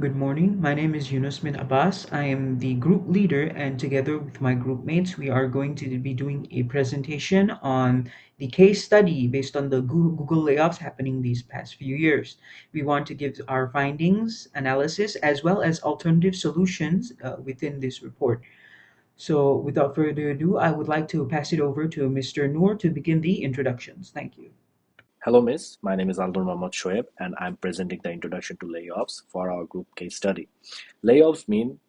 Good morning. My name is Yunus Abbas. I am the group leader, and together with my group mates, we are going to be doing a presentation on the case study based on the Google layoffs happening these past few years. We want to give our findings, analysis, as well as alternative solutions within this report. So, without further ado, I would like to pass it over to Mr. Noor to begin the introductions. Thank you. Hello, Miss. My name is Aldur Mohammad Shoaib, and I'm presenting the introduction to layoffs for our group case study. Layoffs mean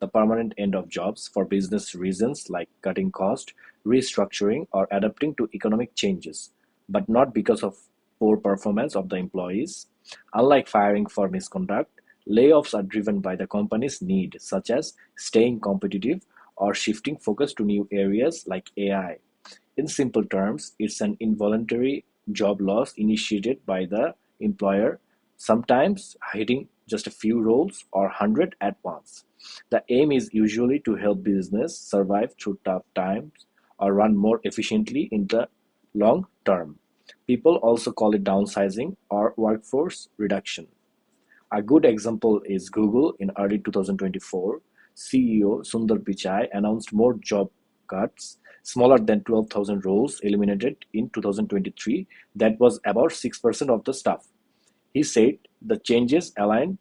the permanent end of jobs for business reasons like cutting cost, restructuring, or adapting to economic changes, but not because of poor performance of the employees. Unlike firing for misconduct, layoffs are driven by the company's need, such as staying competitive or shifting focus to new areas like AI. In simple terms, it's an involuntary job loss initiated by the employer, sometimes hitting just a few roles or 100 at once. The aim is usually to help business survive through tough times or run more efficiently in the long term. People also call it downsizing or workforce reduction. A good example is Google in early 2024. CEO Sundar Pichai announced more job cuts, smaller than 12,000 roles eliminated in 2023. That was about 6% of the staff. He said the changes align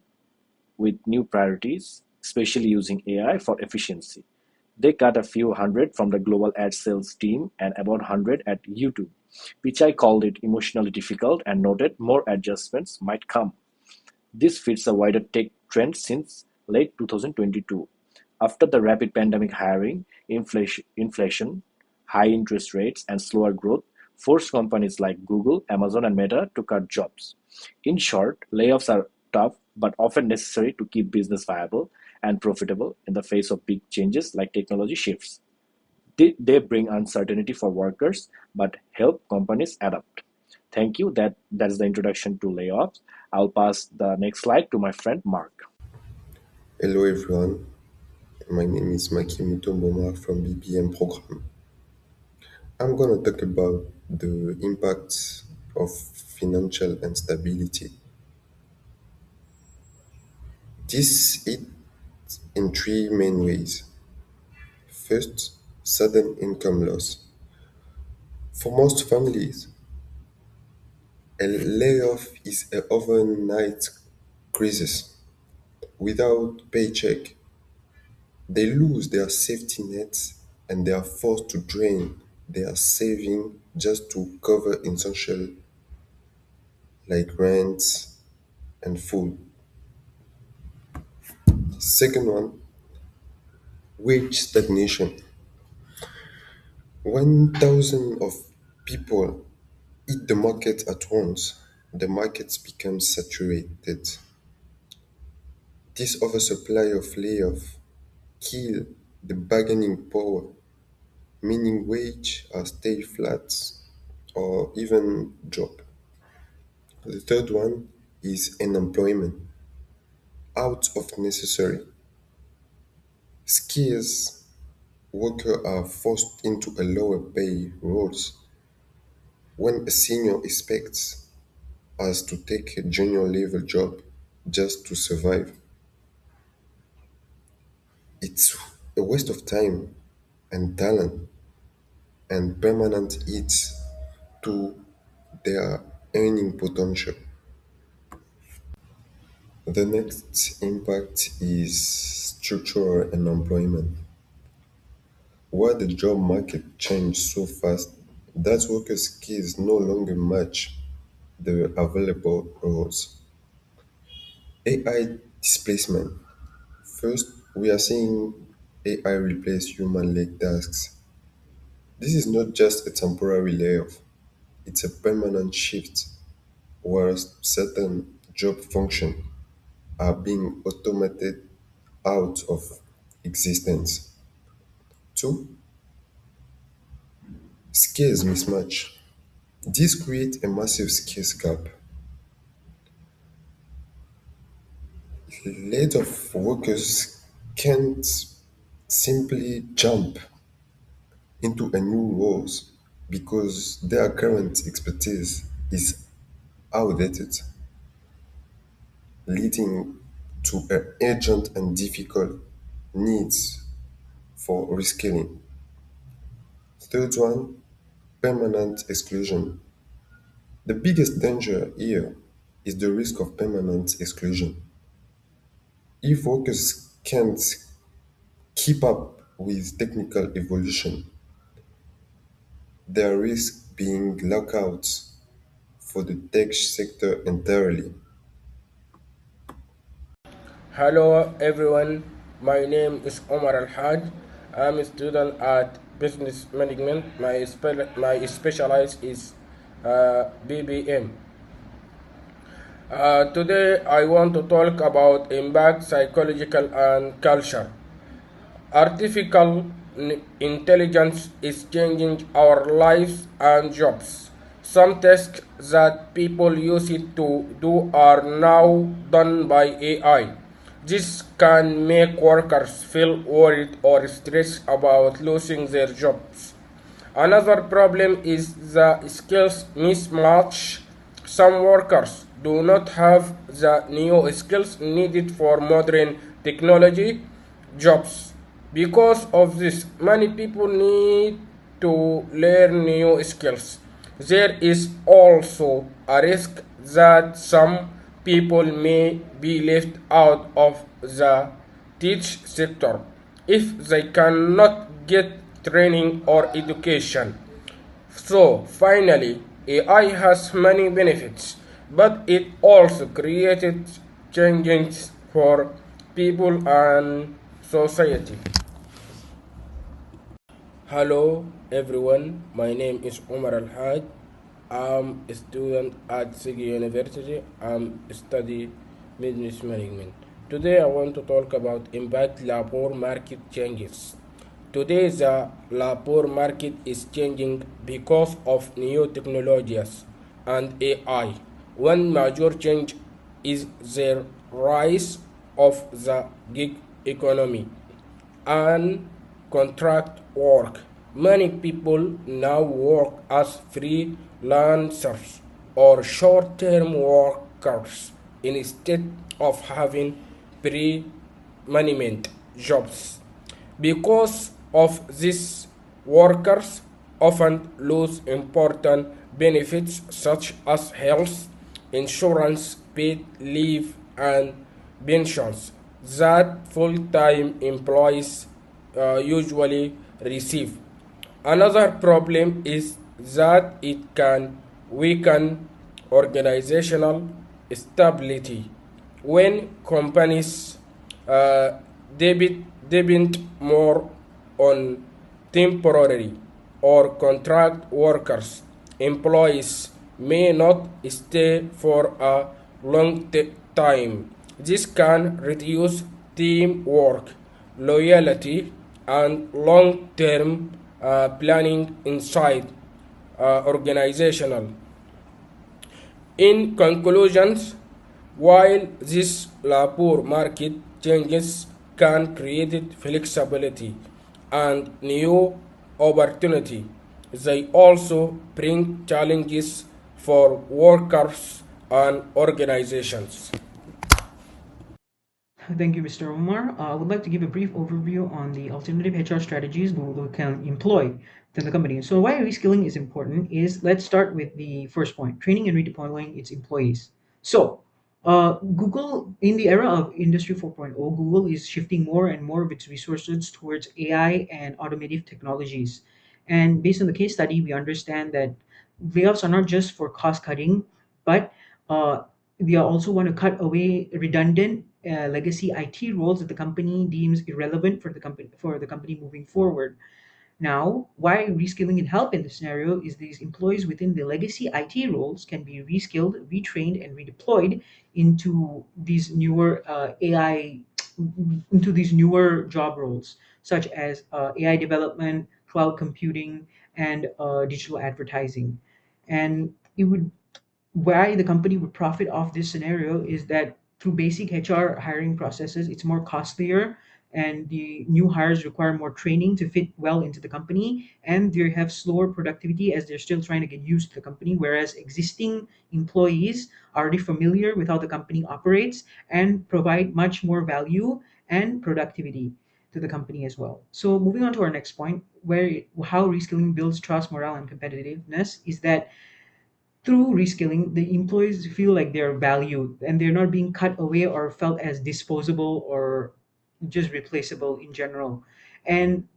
with new priorities, especially using AI for efficiency. They cut a few hundred from the global ad sales team and about 100 at YouTube. Pichai called it emotionally difficult and noted more adjustments might come. This fits a wider tech trend since late 2022. After the rapid pandemic hiring, inflation, high interest rates, and slower growth forced companies like Google, Amazon, and Meta to cut jobs. In short, layoffs are tough but often necessary to keep business viable and profitable in the face of big changes like technology shifts. They bring uncertainty for workers but help companies adapt. Thank you. That's the introduction to layoffs. I'll pass the next slide to my friend Mark. Hello everyone, my name is Maki Mutomboma from BPM program. I'm gonna talk about the impact of financial instability. This it in three main ways. First, sudden income loss. For most families, a layoff is an overnight crisis. Without paycheck, they lose their safety nets and they are forced to drain their saving just to cover essential like rent and food. Second one, wage stagnation. When thousands of people hit the market at once, the markets become saturated. This oversupply of layoff kill the bargaining power, meaning wage are stay flat or even drop. The third one is unemployment. Out of necessary. Scarce workers are forced into a lower pay roles when a senior expects us to take a junior level job just to survive. It's a waste of time and talent and permanent hits to their earning potential. The next impact is structural unemployment. Why the job market changed so fast that worker skills no longer match the available roles. AI displacement. First, we are seeing AI replace human-led tasks. This is not just a temporary layoff, it's a permanent shift where certain job functions are being automated out of existence. Two, skills mismatch. This creates a massive skills gap. Laid off workers can't simply jump into a new roles because their current expertise is outdated, leading to urgent and difficult needs for reskilling. Third one, permanent exclusion. The biggest danger here is the risk of permanent exclusion. If workers can't keep up with technical evolution, they risk being locked out for the tech sector entirely. Hello everyone, my name is Omar Al Haj. I'm a student at Business Management. My specialize is BBM. Today I want to talk about impact, psychological and culture. Artificial intelligence is changing our lives and jobs. Some tasks that people used to do are now done by AI. This can make workers feel worried or stressed about losing their jobs. Another problem is the skills mismatch. Some workers do not have the new skills needed for modern technology jobs. Because of this, many people need to learn new skills. There is also a risk that some people may be left out of the teach sector if they cannot get training or education. So, finally, AI has many benefits, but it also created changes for people and society. Hello everyone, my name is Omar Al Haj. I'm a student at SUKD University. I'm study business management. Today I want to talk about impact labor market changes. Today the labor market is changing because of new technologies and AI. One major change is the rise of the gig economy and contract work. Many people now work as freelancers or short term workers instead of having permanent jobs. Because of this, workers often lose important benefits such as health insurance, paid leave, and pensions that full time employees usually receive. Another problem is that it can weaken organizational stability when companies uh, depend more on temporary or contract workers. Employees may not stay for a long time. This can reduce teamwork, loyalty, and long term planning inside organizational. In conclusions, while this labor market changes can create flexibility and new opportunity, they also bring challenges for workers and organizations. Thank you, Mr. Omar. I would like to give a brief overview on the alternative HR strategies Google can employ within the company. So, why reskilling is important is, let's start with the first point: training and redeploying its employees. So, Google, in the era of Industry 4.0, Google is shifting more and more of its resources towards AI and automotive technologies. And based on the case study, we understand that layoffs are not just for cost cutting, but uh, we also want to cut away redundant legacy IT roles that the company deems irrelevant for the company moving forward. Now, why reskilling can help in this scenario is these employees within the legacy IT roles can be reskilled, retrained, and redeployed into these newer AI, into these newer job roles, such as AI development, cloud computing, and digital advertising. And it would why the company would profit off this scenario is that through basic HR hiring processes, it's more costlier and the new hires require more training to fit well into the company, and they have slower productivity as they're still trying to get used to the company, whereas existing employees are already familiar with how the company operates and provide much more value and productivity to the company as well. So moving on to our next point, where how reskilling builds trust, morale, and competitiveness, is that through reskilling, the employees feel like they're valued and they're not being cut away or felt as disposable or just replaceable in general. And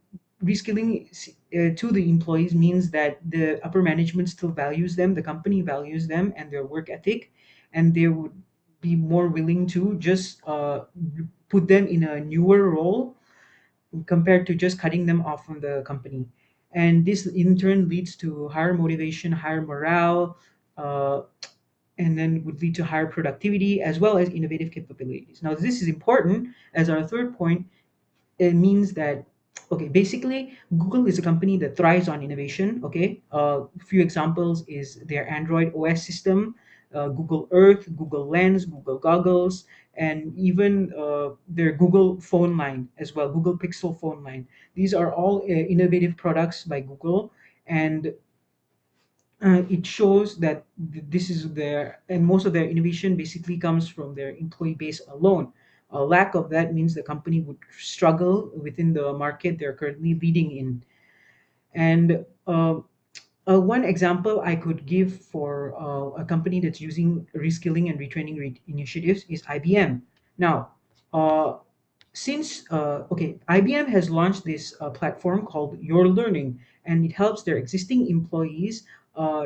reskilling to the employees means that the upper management still values them, the company values them and their work ethic, and they would be more willing to just put them in a newer role compared to just cutting them off from the company. And this in turn leads to higher motivation, higher morale, uh, and then would lead to higher productivity as well as innovative capabilities. Now, this is important as our third point. It means that, okay, basically Google is a company that thrives on innovation. Okay, a few examples is their Android OS system, Google Earth, Google Lens, Google Goggles, and even their Google phone line as well, Google Pixel phone line. These are all innovative products by Google, and it shows that this is their, and most of their innovation basically comes from their employee base alone. A lack of that means the company would struggle within the market they're currently leading in. And one example I could give for a company that's using reskilling and retraining initiatives is IBM. Now, uh, since okay, IBM has launched this platform called Your Learning, and it helps their existing employees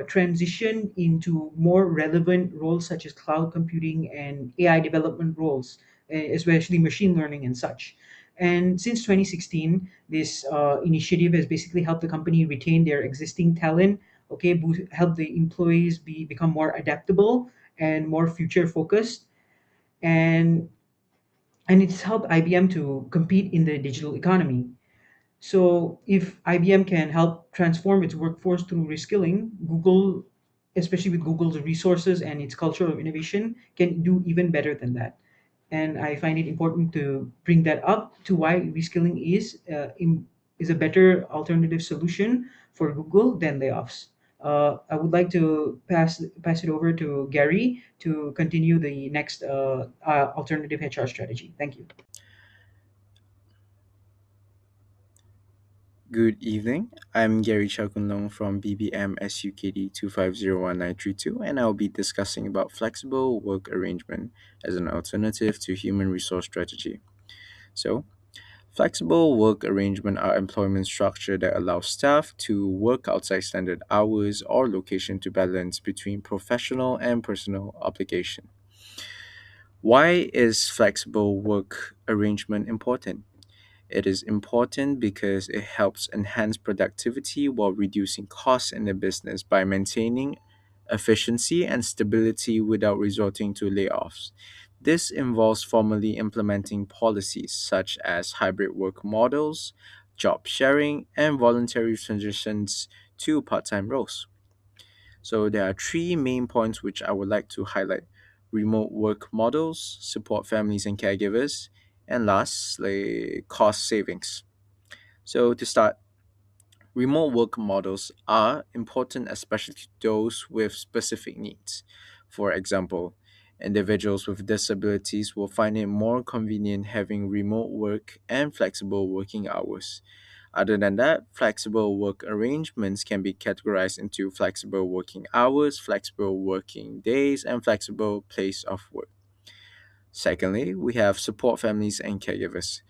transition into more relevant roles such as cloud computing and AI development roles, especially machine learning and such. And since 2016, this initiative has basically helped the company retain their existing talent, okay, help the employees become more adaptable and more future focused, and it's helped IBM to compete in the digital economy. So if IBM can help transform its workforce through reskilling, Google, especially with Google's resources and its culture of innovation, can do even better than that. And I find it important to bring that up to why reskilling is a better alternative solution for Google than layoffs. I would like to pass it over to Gary to continue the next alternative HR strategy. Thank you. Good evening. I'm Gary Chakunlong from BBM SUKD 2501932, and I'll be discussing about flexible work arrangement as an alternative to human resource strategy. So, flexible work arrangement are employment structure that allows staff to work outside standard hours or location to balance between professional and personal obligation. Why is flexible work arrangement important? It is important because it helps enhance productivity while reducing costs in the business by maintaining efficiency and stability without resorting to layoffs. This involves formally implementing policies such as hybrid work models, job sharing, and voluntary transitions to part time roles. So, there are three main points which I would like to highlight: remote work models, support families and caregivers, and lastly, cost savings. So, to start, remote work models are important, especially to those with specific needs. For example, individuals with disabilities will find it more convenient having remote work and flexible working hours. Other than that, flexible work arrangements can be categorized into flexible working hours, flexible working days, and flexible place of work. Secondly, we have support families and caregivers.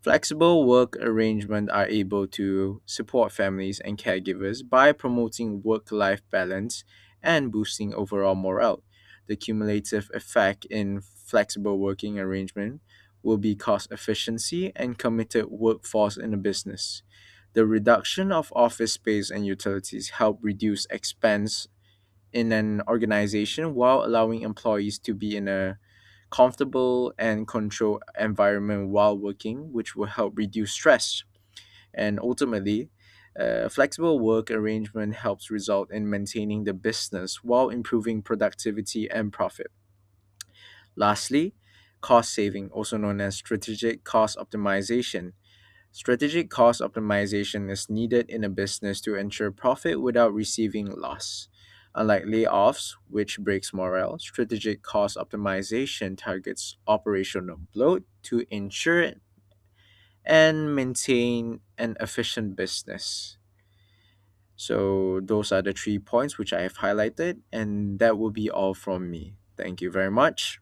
Flexible work arrangements are able to support families and caregivers by promoting work life balance and boosting overall morale. The cumulative effect in flexible working arrangement will be cost efficiency and committed workforce in a business. The reduction of office space and utilities help reduce expense in an organization while allowing employees to be in a comfortable and controlled environment while working, which will help reduce stress. And ultimately, flexible work arrangement helps result in maintaining the business while improving productivity and profit. Lastly, cost saving, also known as strategic cost optimization. Strategic cost optimization is needed in a business to ensure profit without receiving loss. Unlike layoffs, which breaks morale, strategic cost optimization targets operational bloat to ensure and maintain an efficient business. So, those are the 3 points which I have highlighted, and that will be all from me. Thank you very much.